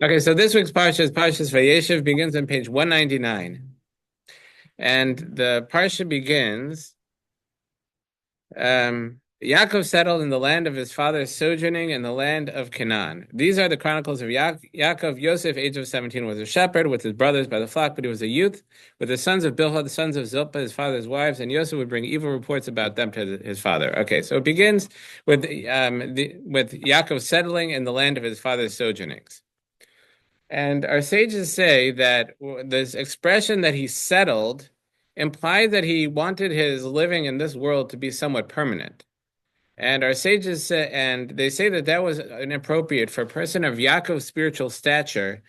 Okay, so this week's Parshas Vayeishev, begins on page 199. And the Parsha begins, Yaakov settled in the land of his father, sojourning in the land of Canaan. These are the chronicles of Yaakov. Yosef, age of 17, was a shepherd with his brothers by the flock, but he was a youth with the sons of Bilhah, the sons of Zilpah, his father's wives, and Yosef would bring evil reports about them to his father. Okay, so it begins with Yaakov settling in the land of his father's sojournings. And our sages say that this expression that he settled implied that he wanted his living in this world to be somewhat permanent. And our sages say, and they say that that was inappropriate for a person of Yaakov's spiritual stature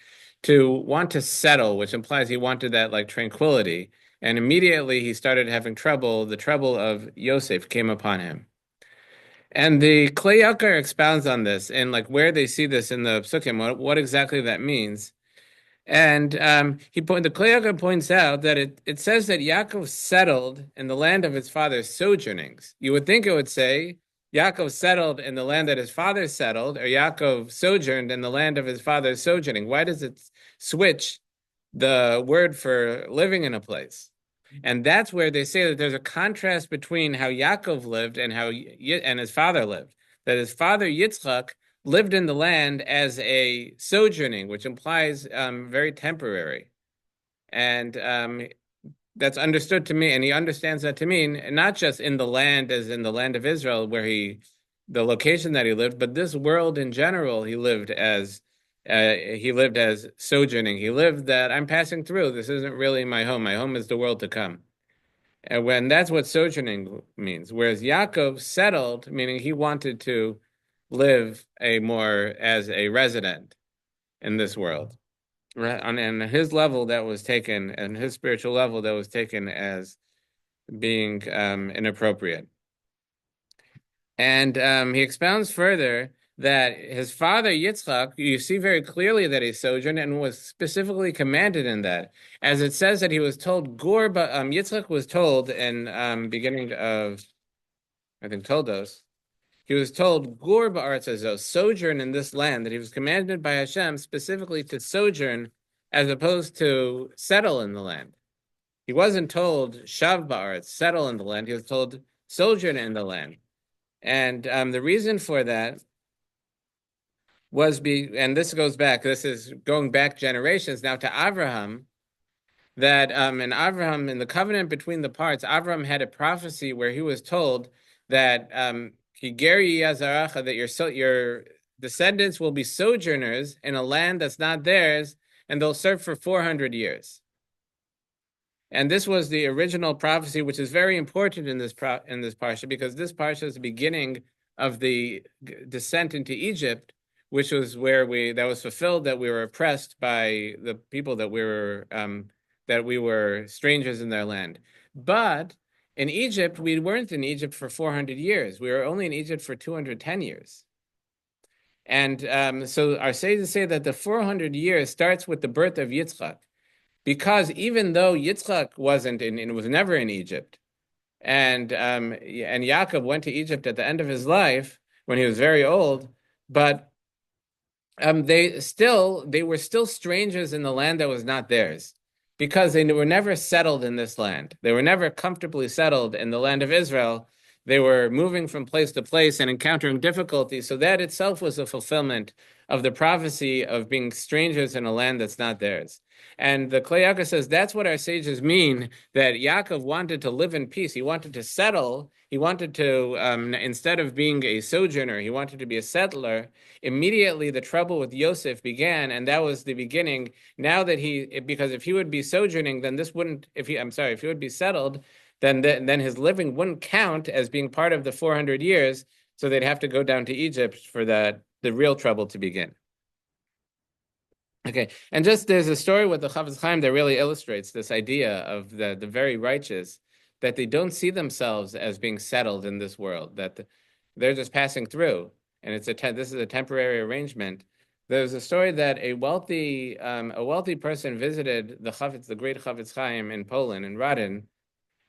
to want to settle, which implies he wanted that like tranquility. And immediately he started having trouble. The trouble of Yosef came upon him. And the Klei Yakar expounds on this and like where they see this in the Psukim, what exactly that means. And the Klei Yakar points out that it says that Yaakov settled in the land of his father's sojournings. You would think it would say Yaakov settled in the land that his father settled, or Yaakov sojourned in the land of his father's sojourning. Why does it switch the word for living in a place? And that's where they say that there's a contrast between how Yaakov lived and and his father lived. That his father Yitzchak lived in the land as a sojourning, which implies very temporary. And that's understood to me, and he understands that to mean not just in the land as in the land of Israel, the location that he lived, but this world in general, he lived as sojourning. He lived that I'm passing through. This isn't really my home. My home is the world to come. And when that's what sojourning means. Whereas Yaakov settled, meaning he wanted to live a more as a resident in this world. Right? And his level that was taken, and his spiritual level that was taken as being inappropriate. And he expounds further that his father Yitzchak, you see very clearly that he sojourned and was specifically commanded in that, as it says that he was told Yitzchak was told in beginning of I think Toldos, he was told Gur ba'aretz hazos, sojourn in this land, that he was commanded by Hashem specifically to sojourn as opposed to settle in the land. He wasn't told Shav ba'aretz, settle in the land. He was told sojourn in the land. And the reason for that and this is going back generations now to Avraham, that in Avraham, in the covenant between the parts, Avraham had a prophecy where he was told that that your descendants will be sojourners in a land that's not theirs, and they'll serve for 400 years. And this was the original prophecy, which is very important in this parsha, because this parsha is the beginning of the descent into Egypt, which was where that was fulfilled, that we were oppressed by the people that we were strangers in their land. But in Egypt, we weren't in Egypt for 400 years. We were only in Egypt for 210 years. And so our sages say that the 400 years starts with the birth of Yitzchak. Because even though Yitzchak wasn't and was never in Egypt, and Yaakov went to Egypt at the end of his life when he was very old, but they were still strangers in the land that was not theirs, because they were never settled in this land. They were never comfortably settled in the land of Israel. They were moving from place to place and encountering difficulties. So that itself was a fulfillment of the prophecy of being strangers in a land that's not theirs. And the Klei Yakar says that's what our sages mean, that Yaakov wanted to live in peace. He wanted to settle. He wanted to, instead of being a sojourner, he wanted to be a settler. Immediately, the trouble with Yosef began, and that was the beginning. Now that because if he would be sojourning, then this wouldn't, if he would be settled, then his living wouldn't count as being part of the 400 years. So they'd have to go down to Egypt for the real trouble to begin. Okay, and there's a story with the Chafetz Chaim that really illustrates this idea of the very righteous, that they don't see themselves as being settled in this world, that they're just passing through, and this is a temporary arrangement. There's a story that a wealthy person visited the great Chafetz Chaim in Poland, in Radin,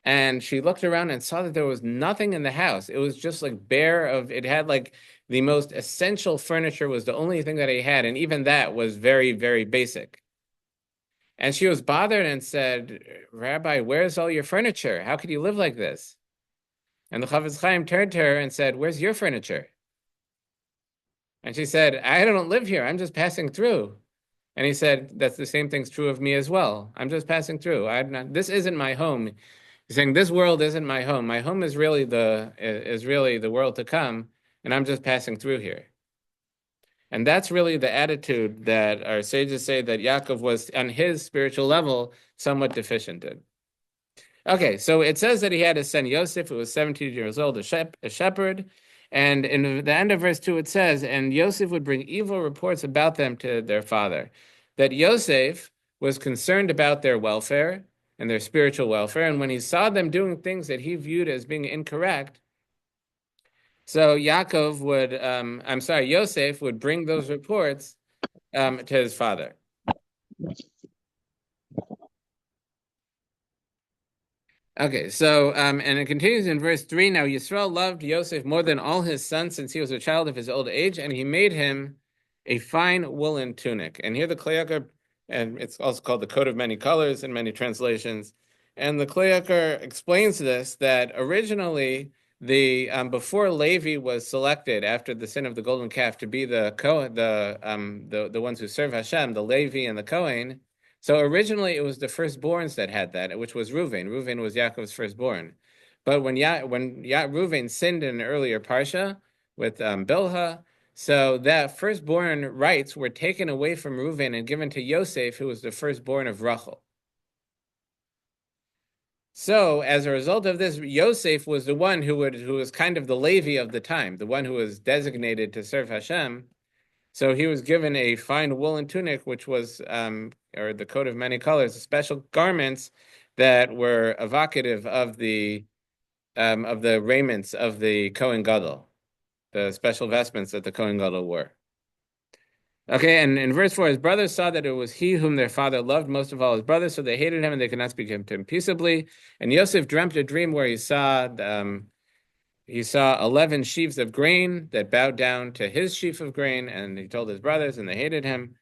and she looked around and saw that there was nothing in the house. It was just like bare of, it had like the most essential furniture was the only thing that he had, and even that was very, very basic. And she was bothered and said, Rabbi, where's all your furniture? How could you live like this? And the Chafetz Chaim turned to her and said, where's your furniture? And she said, I don't live here. I'm just passing through. And he said, that's the same thing's true of me as well. I'm just passing through. This isn't my home. He's saying, this world isn't my home. My home is really the world to come, and I'm just passing through here. And that's really the attitude that our sages say that Yaakov was, on his spiritual level, somewhat deficient in. Okay, so it says that he had his son Yosef, who was 17 years old, a shepherd. And in the end of verse 2, it says, and Yosef would bring evil reports about them to their father. That Yosef was concerned about their welfare and their spiritual welfare. And when he saw them doing things that he viewed as being incorrect, so Yosef would bring those reports to his father. Okay, so, and it continues in verse 3. Now Yisrael loved Yosef more than all his sons since he was a child of his old age, and he made him a fine woolen tunic. And here the Kli Yakar, and it's also called the coat of many colors in many translations. And the Kli Yakar explains this, that originally before Levi was selected after the sin of the golden calf to be the ones who serve Hashem, the Levi and the Kohen. So originally it was the firstborns that had that, which was Reuven. Reuven was Yaakov's firstborn. But when Reuven sinned in an earlier Parsha with Bilhah, so that firstborn rights were taken away from Reuven and given to Yosef, who was the firstborn of Rachel. So as a result of this, Yosef was the one who was kind of the Levi of the time, the one who was designated to serve Hashem. So he was given a fine woolen tunic, which was, or the coat of many colors, special garments that were evocative of the raiments of the Kohen Gadol, the special vestments that the Kohen Gadol wore. Okay, and in verse 4, his brothers saw that it was he whom their father loved most of all his brothers, so they hated him and they could not speak to him peaceably. And Yosef dreamt a dream where he saw 11 sheaves of grain that bowed down to his sheaf of grain, and he told his brothers, and they hated him.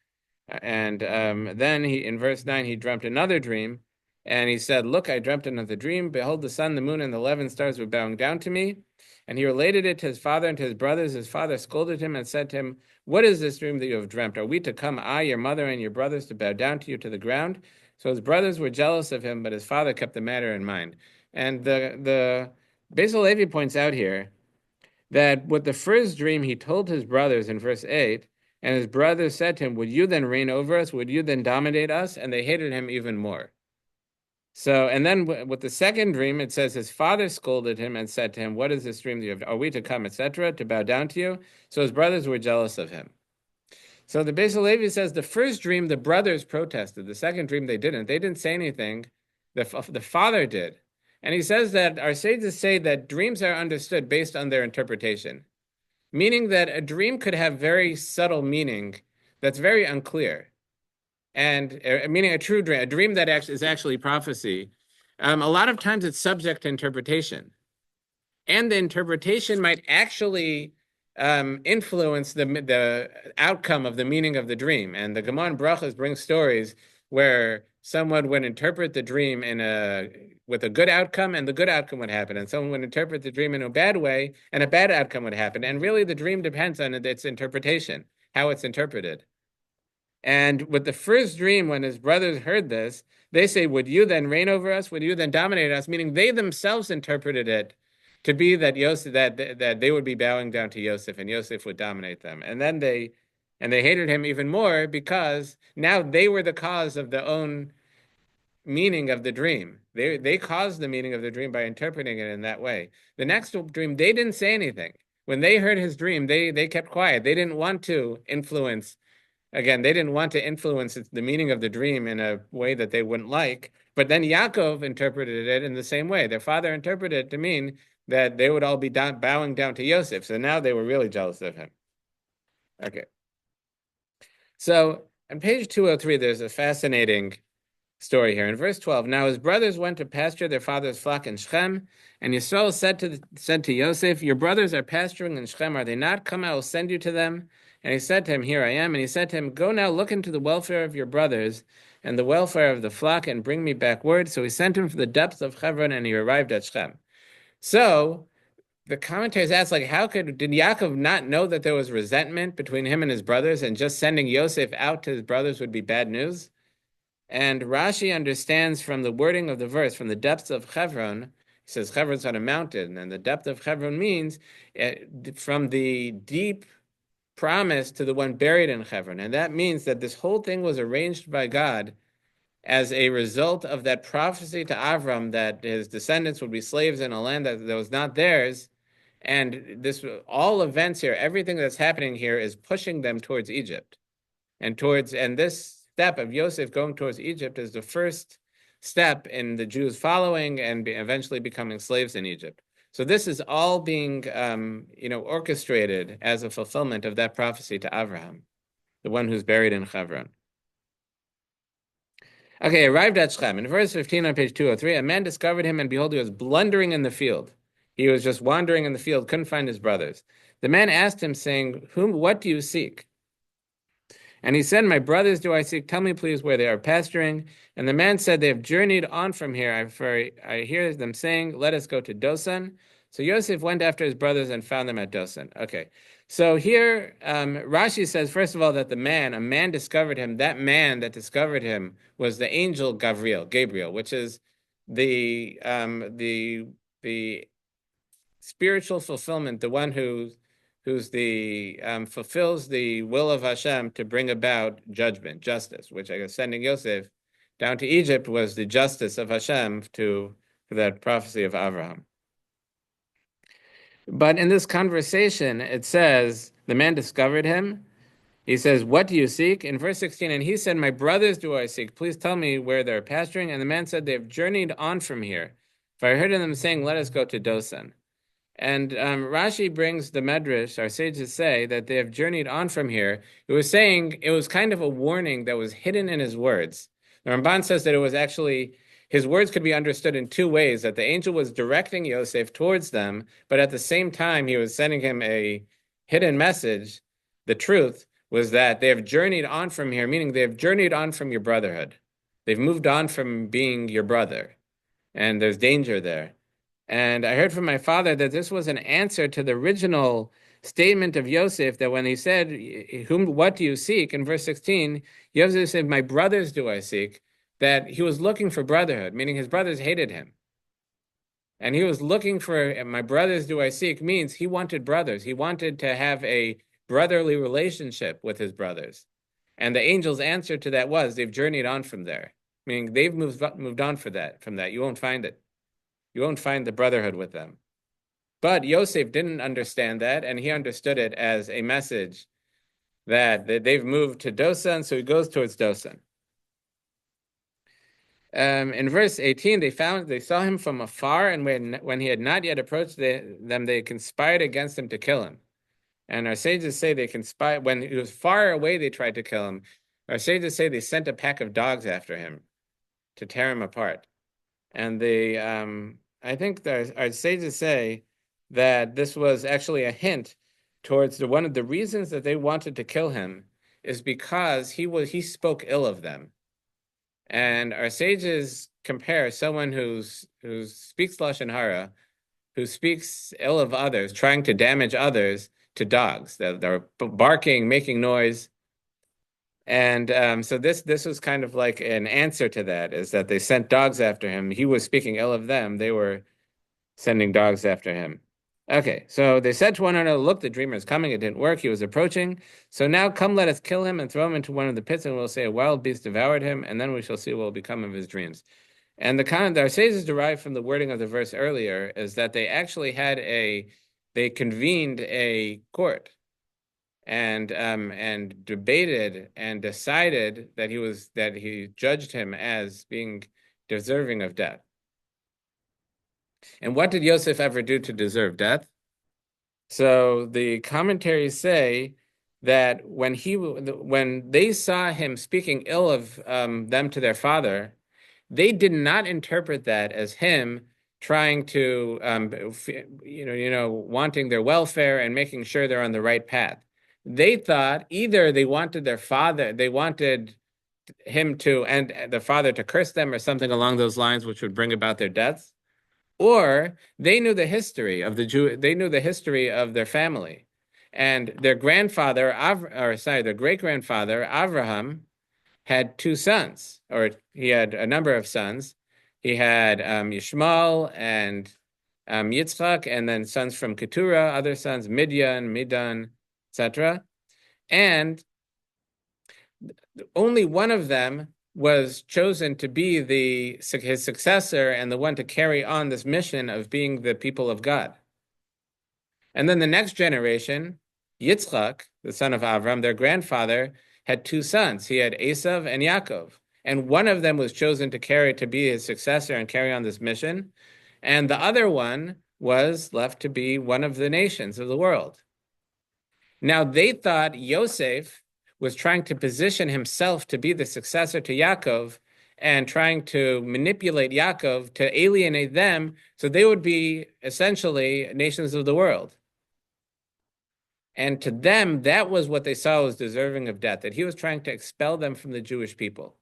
And then in verse 9, he dreamt another dream, and he said, look, I dreamt another dream. Behold, the sun, the moon, and the 11 stars were bowing down to me. And he related it to his father and to his brothers. His father scolded him and said to him, what is this dream that you have dreamt? Are we to come, I, your mother, and your brothers, to bow down to you to the ground? So his brothers were jealous of him, but his father kept the matter in mind. And the Beis Halevi points out here that with the first dream he told his brothers in verse 8, and his brothers said to him, would you then reign over us? Would you then dominate us? And they hated him even more. So, and then with the second dream, it says his father scolded him and said to him, what is this dream that you have? Are we to come, etc., to bow down to you? So his brothers were jealous of him. So the Beis Halevi says the first dream, the brothers protested. The second dream, they didn't. They didn't say anything. The father did. And he says that our sages say that dreams are understood based on their interpretation, meaning that a dream could have very subtle meaning that's very unclear. And meaning a true dream, a dream that is actually prophecy, a lot of times it's subject to interpretation. And the interpretation might actually influence the outcome of the meaning of the dream. And the Gemara in Brachos brings stories where someone would interpret the dream with a good outcome, and the good outcome would happen. And someone would interpret the dream in a bad way, and a bad outcome would happen. And really, the dream depends on its interpretation, how it's interpreted. And with the first dream, when his brothers heard this, they say, would you then reign over us? Would you then dominate us? Meaning they themselves interpreted it to be that that they would be bowing down to Yosef, and Yosef would dominate them. And then they hated him even more because now they were the cause of their own meaning of the dream. They caused the meaning of the dream by interpreting it in that way. The next dream, they didn't say anything. When they heard his dream, they kept quiet. They didn't want to influence. Again, they didn't want to influence the meaning of the dream in a way that they wouldn't like. But then Yaakov interpreted it in the same way. Their father interpreted it to mean that they would all be bowing down to Yosef. So now they were really jealous of him. Okay. So on page 203, there's a fascinating story here. In verse 12, now his brothers went to pasture their father's flock in Shechem, and Yisrael said to Yosef, your brothers are pasturing in Shechem, are they not? Come, I will send you to them. And he said to him, here I am. And he said to him, go now, look into the welfare of your brothers and the welfare of the flock, and bring me back word. So he sent him from the depths of Hebron, and he arrived at Shechem. So the commentaries ask, did Yaakov not know that there was resentment between him and his brothers, and just sending Yosef out to his brothers would be bad news? And Rashi understands from the wording of the verse, from the depths of Hebron, he says Hebron's on a mountain, and the depth of Hebron means from the deep promise to the one buried in Hebron. And that means that this whole thing was arranged by God as a result of that prophecy to Avram that his descendants would be slaves in a land that was not theirs. And all events here, everything that's happening here is pushing them towards Egypt. And this step of Yosef going towards Egypt is the first step in the Jews following and eventually becoming slaves in Egypt. So this is all being, orchestrated as a fulfillment of that prophecy to Abraham, the one who's buried in Hebron. Okay, arrived at Shechem. In verse 15 on page 203, a man discovered him, and behold, he was blundering in the field. He was just wandering in the field, couldn't find his brothers. The man asked him, saying, what do you seek? And he said, my brothers do I seek. Tell me, please, where they are pasturing. And the man said, they have journeyed on from here. For I hear them saying, let us go to Dosan. So Yosef went after his brothers and found them at Dosan. Okay, so here Rashi says, first of all, that a man discovered him. That man that discovered him was the angel Gabriel, which is the spiritual fulfillment, the one who's fulfills the will of Hashem to bring about justice, which I guess sending Yosef down to Egypt was the justice of Hashem for that prophecy of Abraham. But in this conversation, it says, the man discovered him. He says, what do you seek? In verse 16, and he said, my brothers do I seek. Please tell me where they're pasturing. And the man said, they have journeyed on from here. For I heard them saying, let us go to Dosan. And Rashi brings the Medrash, our sages say, that they have journeyed on from here. It was kind of a warning that was hidden in his words. The Ramban says that it was actually, his words could be understood in two ways, that the angel was directing Yosef towards them, but at the same time, he was sending him a hidden message. The truth was that they have journeyed on from here, meaning they have journeyed on from your brotherhood. They've moved on from being your brother, and there's danger there. And I heard from my father that this was an answer to the original statement of Yosef, that when he said, what do you seek? In verse 16, Yosef said, my brothers do I seek, that he was looking for brotherhood, meaning his brothers hated him. And he was looking for, my brothers do I seek, means he wanted brothers. He wanted to have a brotherly relationship with his brothers. And the angel's answer to that was, they've journeyed on from there, meaning they've moved on from that. You won't find it. You won't find the brotherhood with them. But Yosef didn't understand that, and he understood it as a message that they've moved to Dosan, so he goes towards Dosan. In verse 18, they saw him from afar, and when he had not yet approached them, they conspired against him to kill him. And our sages say they conspired, when he was far away, they tried to kill him. Our sages say they sent a pack of dogs after him to tear him apart. And I think our sages say that this was actually a hint towards one of the reasons that they wanted to kill him is because he spoke ill of them. And our sages compare someone who speaks Lashon Hara, who speaks ill of others, trying to damage others, to dogs that are barking, making noise. And so this was kind of like an answer to that, is that they sent dogs after him. He was speaking ill of them. They were sending dogs after him. Okay, so they said to one another, look, the dreamer is coming. It didn't work. He was approaching. So now come, let us kill him and throw him into one of the pits, and we'll say a wild beast devoured him, and then we shall see what will become of his dreams. And our sages derived from the wording of the verse earlier is that they actually they convened a court and debated and decided that he judged him as being deserving of death. And what did Yosef ever do to deserve death? So the commentaries say that when they saw him speaking ill of them to their father, they did not interpret that as him trying to, wanting their welfare and making sure they're on the right path. They thought either they wanted they wanted him to, and the father to curse them or something along those lines, which would bring about their deaths, or they knew the history of they knew the history of their family, and their grandfather, their great grandfather Avraham had two sons, or he had a number of sons. He had Yishmael and Yitzchak, and then sons from Keturah, other sons, Midian, Midan, etc. And only one of them was chosen to be his successor and the one to carry on this mission of being the people of God. And then the next generation, Yitzchak, the son of Avram, their grandfather, had two sons. He had Esav and Yaakov. And one of them was chosen to be his successor and carry on this mission. And the other one was left to be one of the nations of the world. Now, they thought Yosef was trying to position himself to be the successor to Yaakov and trying to manipulate Yaakov to alienate them so they would be essentially nations of the world. And to them, that was what they saw was deserving of death, that he was trying to expel them from the Jewish people.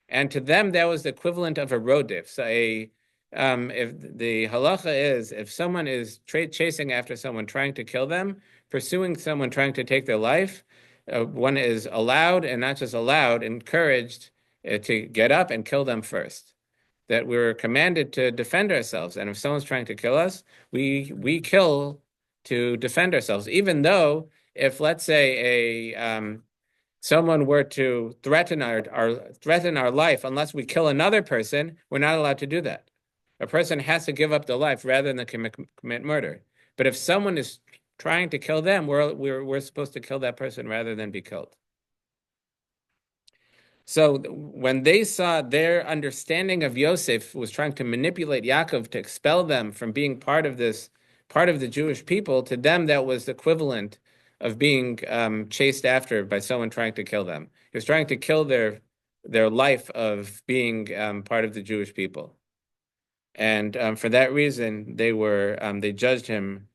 And to them, that was the equivalent of a rodif. So if the halacha is, if someone is chasing after someone, trying to kill them, pursuing someone trying to take their life, one is allowed, and not just allowed, encouraged to get up and kill them first. That we're commanded to defend ourselves. And if someone's trying to kill us, we kill to defend ourselves. Even though if, let's say, someone were to threaten our life, unless we kill another person, we're not allowed to do that. A person has to give up their life rather than commit murder. But if someone is trying to kill them, we're supposed to kill that person rather than be killed. So when they saw their understanding of Yosef was trying to manipulate Yaakov to expel them from being part of the Jewish people, to them that was the equivalent of being chased after by someone trying to kill them. He was trying to kill their life of being part of the Jewish people. And for that reason, they judged him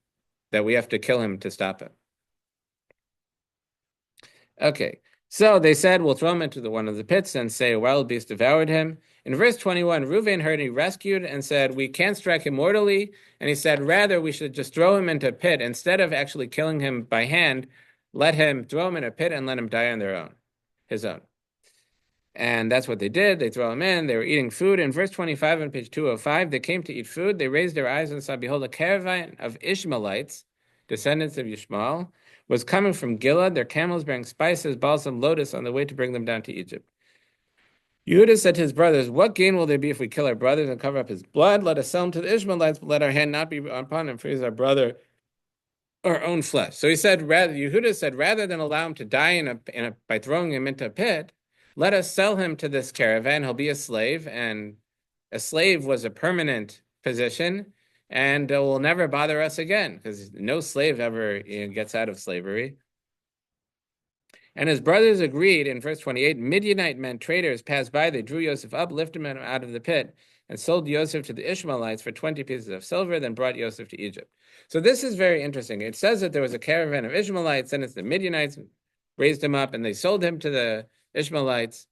that we have to kill him to stop him. Okay, so they said, we'll throw him into one of the pits and say a wild beast devoured him. In verse 21, Reuven heard he rescued and said, we can't strike him mortally. And he said, rather, we should just throw him into a pit. Instead of actually killing him by hand, throw him in a pit and let him die on his own. And that's what they did. They throw him in. They were eating food. In verse 25 on page 205, they came to eat food. They raised their eyes and saw, behold, a caravan of Ishmaelites, descendants of Yishmael, was coming from Gilead, their camels bearing spices, balsam, lotus, on the way to bring them down to Egypt. Yehuda said to his brothers, what gain will there be if we kill our brothers and cover up his blood? Let us sell him to the Ishmaelites, but let our hand not be upon him, for he is our brother, our own flesh. So Yehuda said, rather than allow him to die by throwing him into a pit, let us sell him to this caravan. He'll be a slave, and a slave was a permanent position, and will never bother us again, because no slave ever gets out of slavery. And his brothers agreed. In verse 28, Midianite men, traders, passed by. They drew Yosef up, lifted him out of the pit, and sold Yosef to the Ishmaelites for 20 pieces of silver, then brought Yosef to Egypt. So this is very interesting. It says that there was a caravan of Ishmaelites, and it's the Midianites raised him up, and they sold him to the Ishmaelites.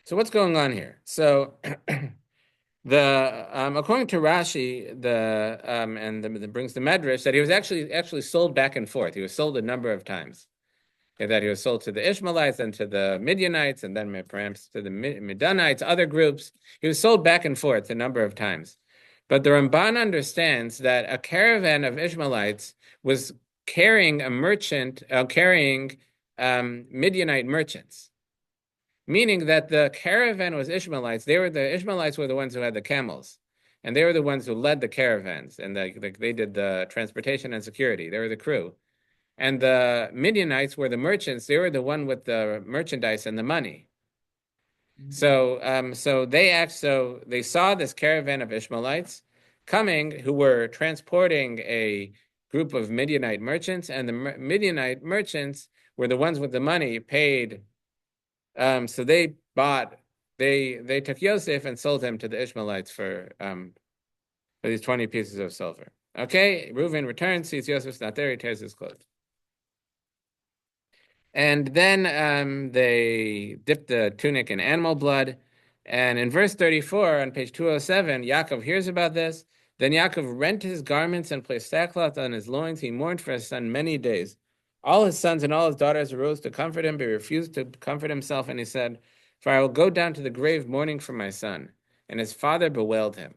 So what's going on here? So according to Rashi, and brings the Medrash that he was actually sold back and forth. He was sold a number of times. That he was sold to the Ishmaelites and to the Midianites, and then perhaps to the Midanites, other groups. He was sold back and forth a number of times. But the Ramban understands that a caravan of Ishmaelites was carrying Midianite merchants, meaning that the caravan was Ishmaelites. The Ishmaelites were the ones who had the camels, and they were the ones who led the caravans, and they did the transportation and security. They were the crew. And the Midianites were the merchants. They were the one with the merchandise and the money. Mm-hmm. So they saw this caravan of Ishmaelites coming, who were transporting a group of Midianite merchants, and the Midianite merchants were the ones with the money paid. So they bought they took Yosef and sold him to the Ishmaelites for these 20 pieces of silver. Okay, Reuven returns, sees Yosef's not there, he tears his clothes. And then they dip the tunic in animal blood. And in verse 34 on page 207, Yaakov hears about this. Then Yaakov rent his garments and placed sackcloth on his loins. He mourned for his son many days. All his sons and all his daughters arose to comfort him, but he refused to comfort himself. And he said, "For I will go down to the grave mourning for my son." And his father bewailed him.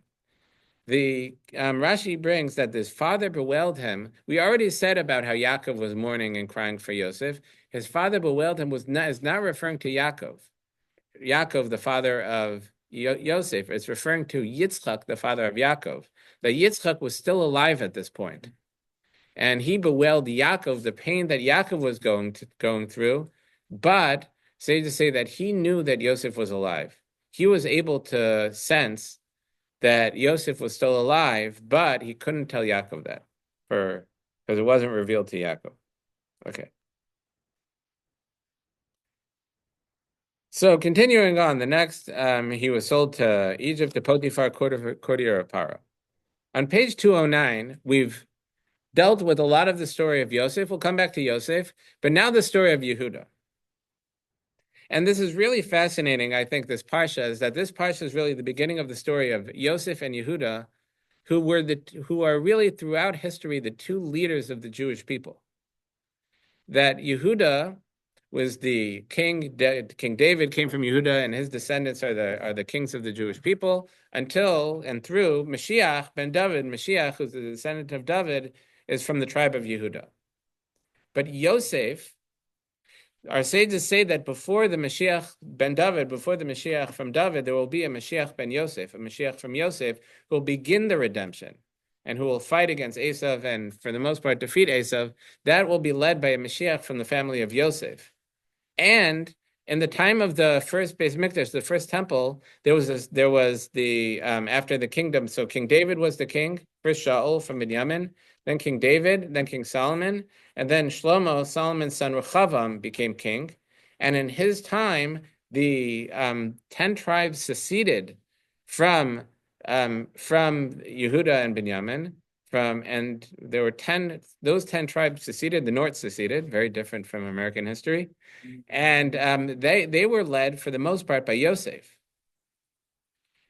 The Rashi brings that his father bewailed him. We already said about how Yaakov was mourning and crying for Yosef. His father bewailed him is not referring to Yaakov. Yaakov, the father of Yosef, is referring to Yitzchak, the father of Yaakov. That Yitzchak was still alive at this point, and he bewailed Yaakov the pain that Yaakov was going through. But say to say that he knew that Yosef was alive. He was able to sense that Yosef was still alive, but he couldn't tell Yaakov that because it wasn't revealed to Yaakov. Okay. So continuing on, the next, he was sold to Egypt, to Potiphar, courtier of Paro. On page 209, we've dealt with a lot of the story of Yosef. We'll come back to Yosef, but now the story of Yehuda. And this is really fascinating, I think, this Parsha, is that this Parsha is really the beginning of the story of Yosef and Yehuda, who are really throughout history the two leaders of the Jewish people. That Yehuda was the king. King David came from Yehuda, and his descendants are the kings of the Jewish people until and through Mashiach ben David. Mashiach, who's the descendant of David, is from the tribe of Yehuda. But Yosef, our sages say that before the Mashiach ben David, before the Mashiach from David, there will be a Mashiach ben Yosef, a Mashiach from Yosef, who will begin the redemption and who will fight against Esav and, for the most part, defeat Esav. That will be led by a Mashiach from the family of Yosef. And in the time of the first Beis Mikdash, the first temple, there was the after the kingdom. So King David was the king, first Shaul from Binyamin, then King David, then King Solomon, and then Shlomo, Solomon's son Rechavam, became king. And in his time, the 10 tribes seceded from Yehuda and Binyamin. And there were 10. Those 10 tribes seceded. The North seceded, very different from American history, and they were led for the most part by Yosef.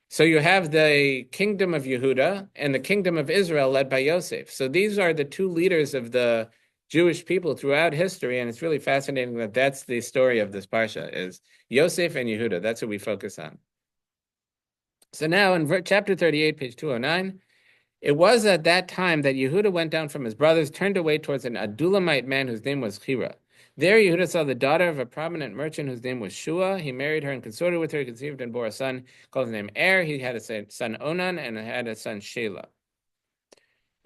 So you have the kingdom of Yehuda and the kingdom of Israel led by Yosef. So these are the two leaders of the Jewish people throughout history, and it's really fascinating that that's the story of this parsha, is Yosef and Yehuda. That's what we focus on. So now in chapter 38, page 209, it was at that time that Yehuda went down from his brothers, turned away towards an Adulamite man whose name was Chira. There Yehuda saw the daughter of a prominent merchant whose name was Shua. He married her and consorted with her, conceived and bore a son, called his name Er. He had a son Onan and had a son Shelah.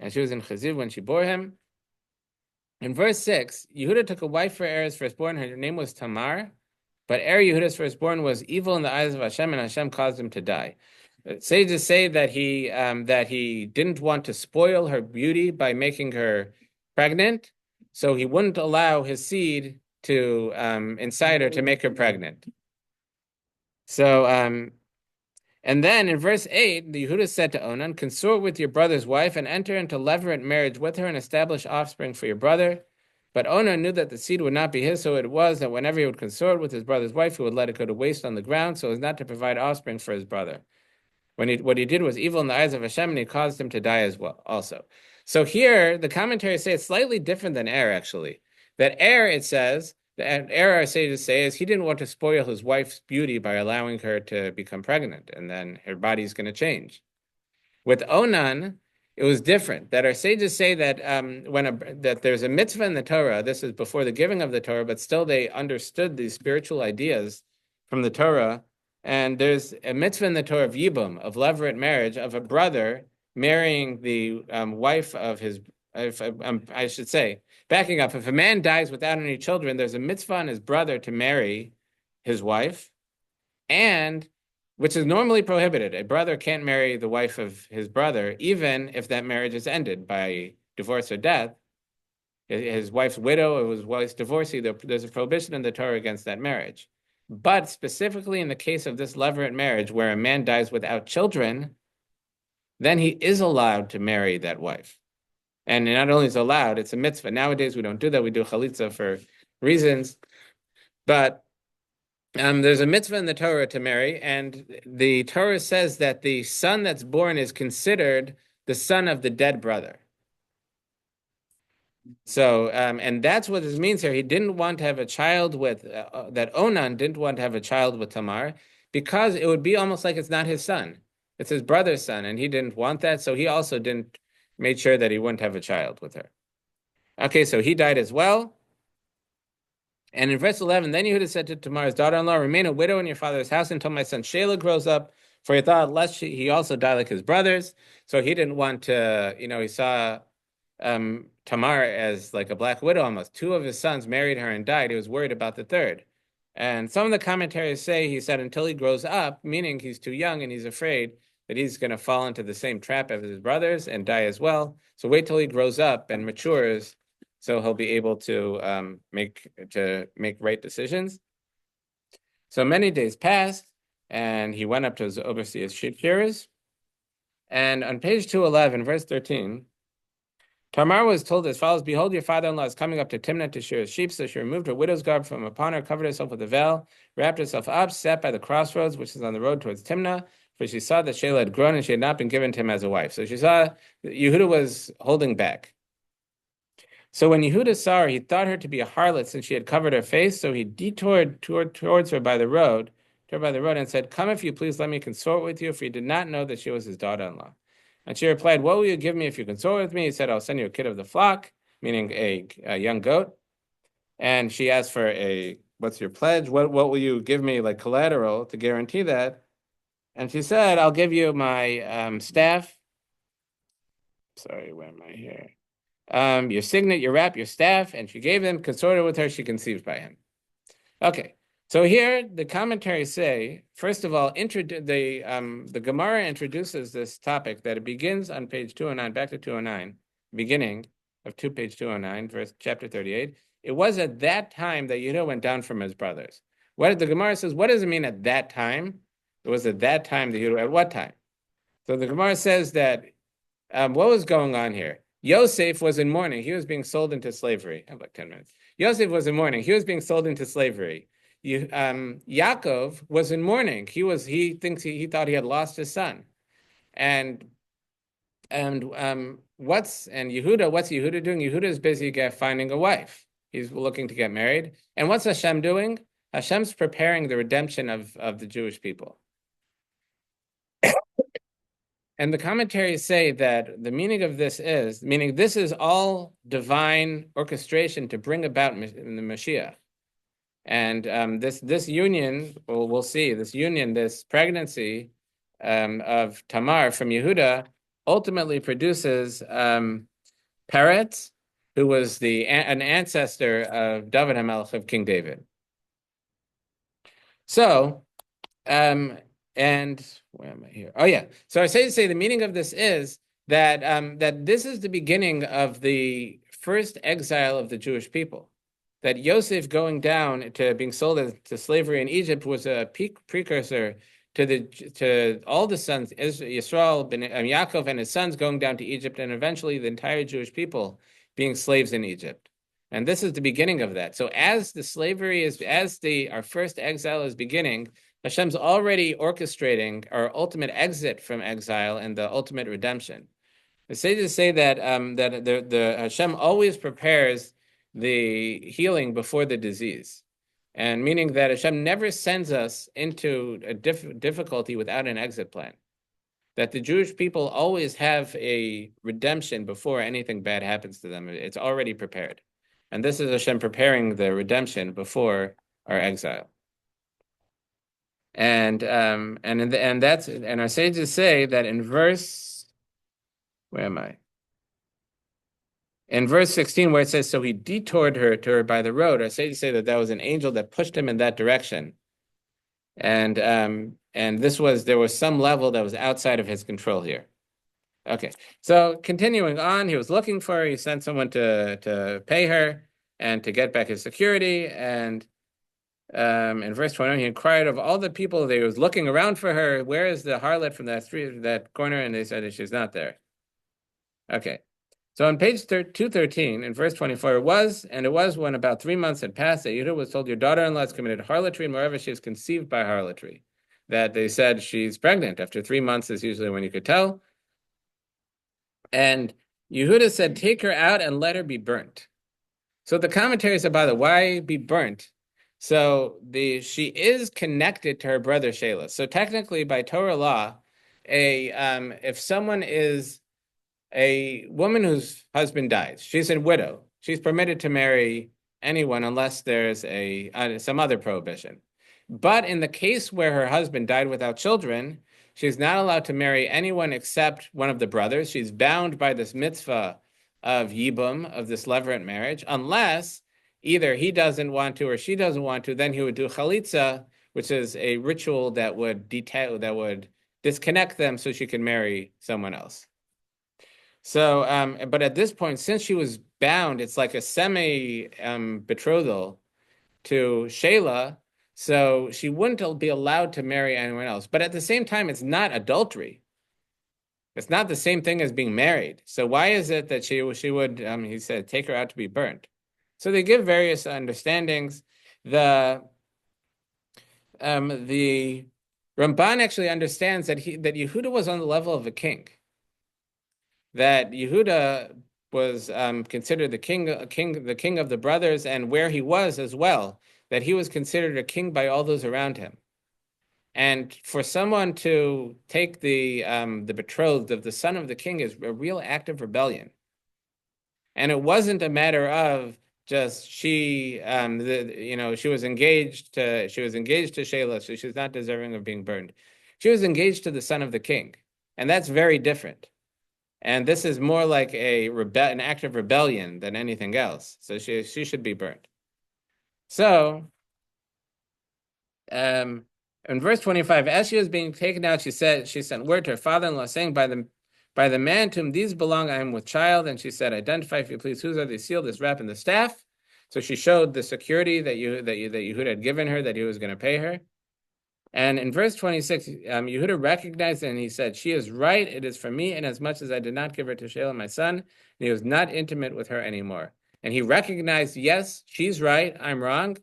And she was in Chaziv when she bore him. In verse 6, Yehuda took a wife for Er's firstborn. Her name was Tamar. But Yehuda's firstborn, was evil in the eyes of Hashem, and Hashem caused him to die. Sages say that he didn't want to spoil her beauty by making her pregnant, so he wouldn't allow his seed to inside her to make her pregnant. So, and then in verse 8, the Yehuda said to Onan, "Consort with your brother's wife and enter into levirate marriage with her and establish offspring for your brother." But Onan knew that the seed would not be his, so it was that whenever he would consort with his brother's wife, he would let it go to waste on the ground, so as not to provide offspring for his brother. What he did was evil in the eyes of Hashem, and he caused him to die as well, also. So here, the commentaries say it's slightly different than actually. That it says, our sages say, is he didn't want to spoil his wife's beauty by allowing her to become pregnant, and then her body's going to change. With Onan, it was different. That our sages say that that there's a mitzvah in the Torah. This is before the giving of the Torah, but still they understood these spiritual ideas from the Torah. And there's a mitzvah in the Torah of Yibum, of levirate marriage, of a brother marrying the wife of his, I should say, backing up, if a man dies without any children, there's a mitzvah on his brother to marry his wife, and which is normally prohibited. A brother can't marry the wife of his brother, even if that marriage is ended by divorce or death. His wife's widow or his wife's divorcee, there's a prohibition in the Torah against that marriage. But specifically in the case of this levirate marriage, where a man dies without children, then he is allowed to marry that wife. And not only is allowed, it's a mitzvah. Nowadays, we don't do that. We do chalitza for reasons. But there's a mitzvah in the Torah to marry, and the Torah says that the son that's born is considered the son of the dead brother. So, and that's what this means here. He didn't want to have a child with, that Onan didn't want to have a child with Tamar because it would be almost like it's not his son. It's his brother's son, and he didn't want that. So he also didn't, made sure that he wouldn't have a child with her. Okay, so he died as well. And in verse 11, then Yehuda said to Tamar's daughter-in-law, remain a widow in your father's house until my son Shelah grows up, for he thought lest he also die like his brothers. So he didn't want to, he saw Tamar as like a black widow almost. Two of his sons married her and died. He was worried about the third. And some of the commentaries say he said until he grows up, meaning he's too young and he's afraid that he's going to fall into the same trap as his brothers and die as well. So wait till he grows up and matures, so he'll be able to make right decisions. So many days passed, and he went up to his overseer's sheep shearers. And on page 211, verse 13, Tamar was told as follows, behold, your father-in-law is coming up to Timnah to shear his sheep. So she removed her widow's garb from upon her, covered herself with a veil, wrapped herself up, sat by the crossroads, which is on the road towards Timnah, for she saw that Shelah had grown and she had not been given to him as a wife. So she saw Yehuda was holding back. So when Yehuda saw her, he thought her to be a harlot since she had covered her face. So he detoured towards her by the road, and said, come, if you please, let me consort with you, for he did not know that she was his daughter-in-law. And she replied, what will you give me if you consort with me? He said, I'll send you a kid of the flock, meaning a young goat. And she asked for what's your pledge? What will you give me like collateral to guarantee that? And she said, I'll give you my staff. Sorry, where am I here? Your signet, your wrap, your staff, and she gave them, consorted with her, she conceived by him. Okay, so here the commentaries say, first of all, the Gemara introduces this topic that it begins on page 209, back to 209, beginning of page 209, chapter 38. It was at that time that Yehuda went down from his brothers. What the Gemara says, what does it mean at that time? It was at that time that Yehuda, at what time? So the Gemara says that, what was going on here? Yosef was in mourning. He was being sold into slavery. I have like 10 minutes. Yosef was in mourning. He was being sold into slavery. Yaakov was in mourning. He thought he had lost his son. And Yehuda, what's Yehuda doing? Yehuda is busy finding a wife. He's looking to get married. And what's Hashem doing? Hashem's preparing the redemption of the Jewish people. And the commentaries say that the meaning of this is, meaning this is all divine orchestration to bring about the Mashiach. And this union, we'll see, this pregnancy of Tamar from Yehuda ultimately produces Peretz, who was an ancestor of David HaMelech, of King David. So, and where am I here? Oh yeah. So I say the meaning of this is that that this is the beginning of the first exile of the Jewish people. That Yosef going down to being sold to slavery in Egypt was a precursor to all the sons, Yisrael, Yaakov and his sons going down to Egypt, and eventually the entire Jewish people being slaves in Egypt. And this is the beginning of that. So as the slavery our first exile is beginning, Hashem's already orchestrating our ultimate exit from exile and the ultimate redemption. The sages say that the Hashem always prepares the healing before the disease, and meaning that Hashem never sends us into a difficulty without an exit plan. That the Jewish people always have a redemption before anything bad happens to them. It's already prepared. And this is Hashem preparing the redemption before our exile. And our sages say that in verse 16, where it says, so he detoured her to her by the road, our sages say that was an angel that pushed him in that direction. And there was some level that was outside of his control here. Okay, so continuing on, he was looking for her. He sent someone to pay her and to get back his security. And In verse 21, he inquired of all the people that he was looking around for her, where is the harlot from that street, that corner? And they said that she's not there. Okay. So on page 213, in verse 24, it was when about 3 months had passed that Yehuda was told, your daughter-in-law has committed harlotry, and moreover, she is conceived by harlotry. That they said she's pregnant. After 3 months is usually when you could tell. And Yehuda said, take her out and let her be burnt. So the commentary is about it. Why be burnt? So she is connected to her brother Shelah. So technically, by Torah law, if someone is a woman whose husband dies, she's a widow. She's permitted to marry anyone unless there's some other prohibition. But in the case where her husband died without children, she's not allowed to marry anyone except one of the brothers. She's bound by this mitzvah of yibum, of this levirate marriage, unless either he doesn't want to or she doesn't want to. Then he would do chalitza, which is a ritual that would disconnect them so she can marry someone else. So, but at this point, since she was bound, it's like a semi betrothal to Shelah, so she wouldn't be allowed to marry anyone else. But at the same time, it's not adultery. It's not the same thing as being married. So why is it that she would, he said, take her out to be burnt? So they give various understandings. The Ramban actually understands that Yehuda was on the level of a king. That Yehuda was considered the king of the brothers, and where he was as well, that he was considered a king by all those around him. And for someone to take the betrothed of the son of the king is a real act of rebellion. And it wasn't a matter of just she was engaged to Shelah, so she's not deserving of being burned. She was engaged to the son of the king, and that's very different. And this is more like an act of rebellion than anything else. So she should be burned. So, in verse 25, as she was being taken out, she sent word to her father-in-law, saying, by the man to whom these belong, I am with child. And she said, identify, if you please, whose are these seal, this wrap, and the staff. So she showed the security that Yehuda had given her, that he was going to pay her. And in verse 26, Yehuda recognized it, and he said, she is right, it is for me, inasmuch as I did not give her to Shelah, my son, and he was not intimate with her anymore. And he recognized, yes, she's right, I'm wrong.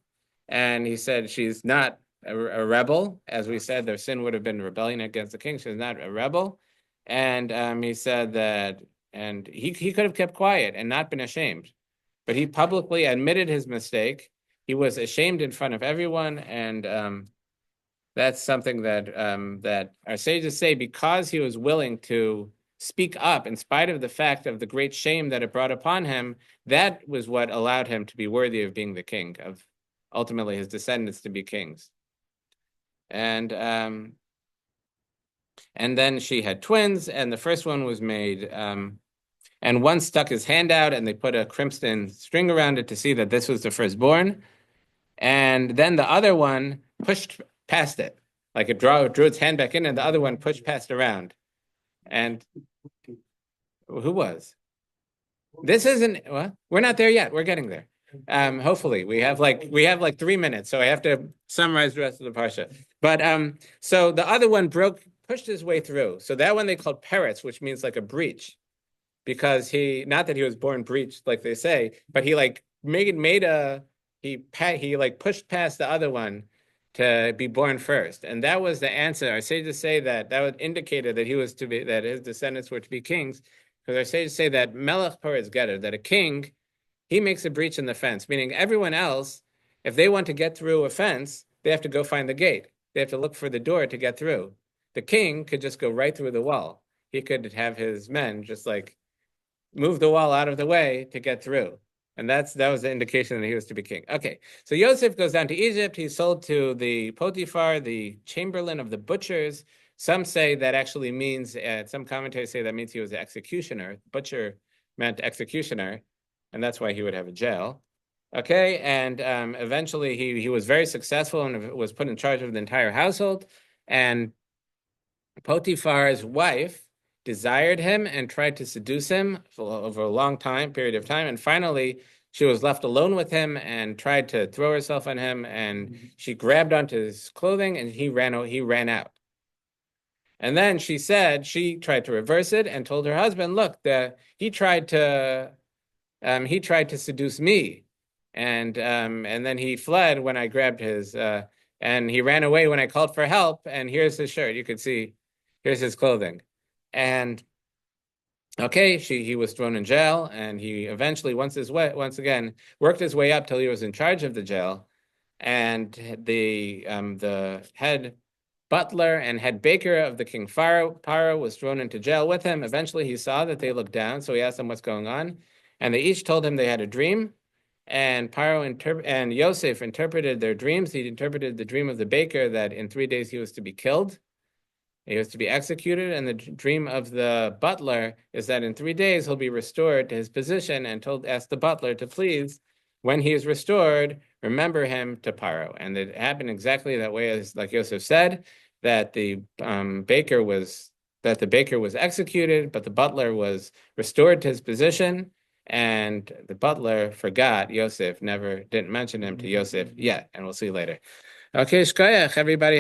And he said, she's not a rebel. As we said, their sin would have been rebellion against the king. She's not a rebel. And he said that, and he could have kept quiet and not been ashamed. But he publicly admitted his mistake. He was ashamed in front of everyone, and that's something that our sages say, because he was willing to speak up in spite of the fact of the great shame that it brought upon him, that was what allowed him to be worthy of being the king, of ultimately his descendants to be kings. And then she had twins, and the first one was made, and one stuck his hand out, and they put a crimson string around it to see that this was the firstborn. And then the other one pushed past it, like it drew its hand back in, and the other one pushed past around. And who was? This isn't. Well, we're not there yet. We're getting there. Hopefully, we have like 3 minutes, so I have to summarize the rest of the parsha. But so the other one pushed his way through. So that one they called peretz, which means like a breach, because he, not that he was born breached like they say, but he like he like pushed past the other one to be born first, and that was the answer. Our sages say that would indicated that that his descendants were to be kings, because our sages say that melech peretz getter, that a king, he makes a breach in the fence, meaning everyone else, if they want to get through a fence, they have to go find the gate. They have to look for the door to get through. The king could just go right through the wall. He could have his men just like move the wall out of the way to get through. And that was the indication that he was to be king. Okay, so Yosef goes down to Egypt. He's sold to the Potiphar, the chamberlain of the butchers. Some say that actually means, some commentators say that means he was the executioner. Butcher meant executioner, and that's why he would have a jail. Okay, and eventually he was very successful and was put in charge of the entire household. And Potiphar's wife desired him and tried to seduce him for over a long period of time. And finally, she was left alone with him and tried to throw herself on him, and she grabbed onto his clothing, and he ran out. And then she said she tried to reverse it and told her husband, "Look, he tried to seduce me, and then he fled when I grabbed his and he ran away when I called for help. And here's his shirt. You could see, here's his clothing." And okay, he was thrown in jail, and he eventually once again worked his way up till he was in charge of the jail, and the head butler and head baker of the king Paro was thrown into jail with him. Eventually, he saw that they looked down, so he asked them what's going on, and they each told him they had a dream. And and Yosef interpreted their dreams. He interpreted the dream of the baker that in 3 days he was to be killed. He was to be executed, and the dream of the butler is that in 3 days he'll be restored to his position, and asked the butler to please, when he is restored, remember him to Paro. And it happened exactly that way, as like Yosef said, that the baker was executed, but the butler was restored to his position, and the butler forgot Yosef, didn't mention him to Yosef yet, and we'll see later. Okay, shkoyach, everybody.